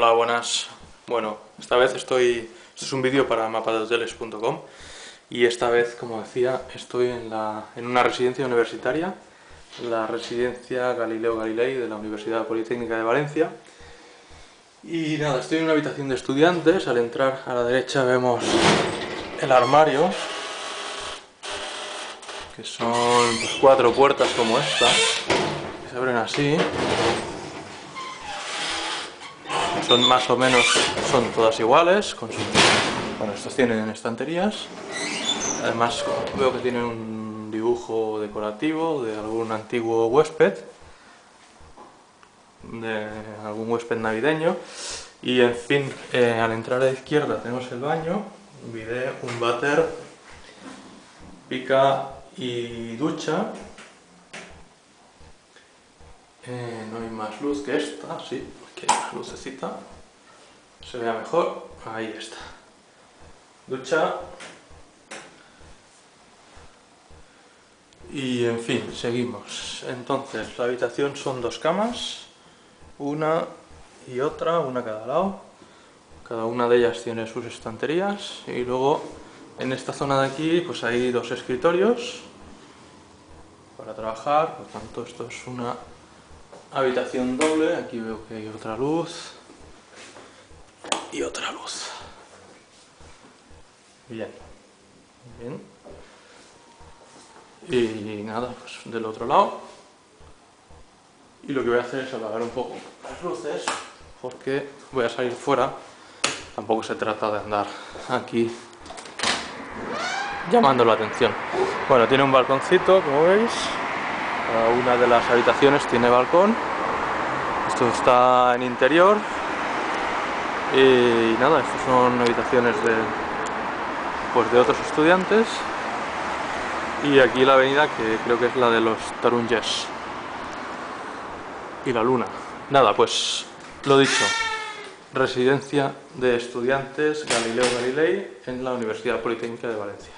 Hola, buenas. Bueno, esta vez esto es un vídeo para mapadehoteles.com y esta vez, como decía, estoy en una residencia universitaria, la residencia Galileo Galilei de la Universidad Politécnica de Valencia. Y nada, estoy en una habitación de estudiantes. Al entrar a la derecha vemos el armario, que son pues, 4 puertas como esta, que se abren así. Son más o menos, son todas iguales, bueno, estos tienen estanterías. Además veo que tienen un dibujo decorativo de algún antiguo huésped, de algún huésped navideño. Y en fin, al entrar a la izquierda tenemos el baño, un bidet, un váter, pica y ducha. No hay más luz que esta, sí, aquí hay una lucecita, se vea mejor, ahí está. Ducha. Y en fin, seguimos. Entonces, la habitación son 2 camas, una y otra, una a cada lado. Cada una de ellas tiene sus estanterías y luego en esta zona de aquí pues hay 2 escritorios para trabajar. Por tanto, esto es una habitación doble. Aquí veo que hay otra luz y otra luz. Bien, bien. Y nada, pues del otro lado. Y lo que voy a hacer es apagar un poco las luces, porque voy a salir fuera. Tampoco se trata de andar aquí llamando la atención. Bueno, tiene un balconcito, como veis. Cada una de las habitaciones tiene balcón. Esto está en interior. Y nada, estas son habitaciones de otros estudiantes. Y aquí la avenida, que creo que es la de los Tarongers. Y la luna. Nada, pues lo dicho. Residencia de estudiantes Galileo Galilei en la Universidad Politécnica de Valencia.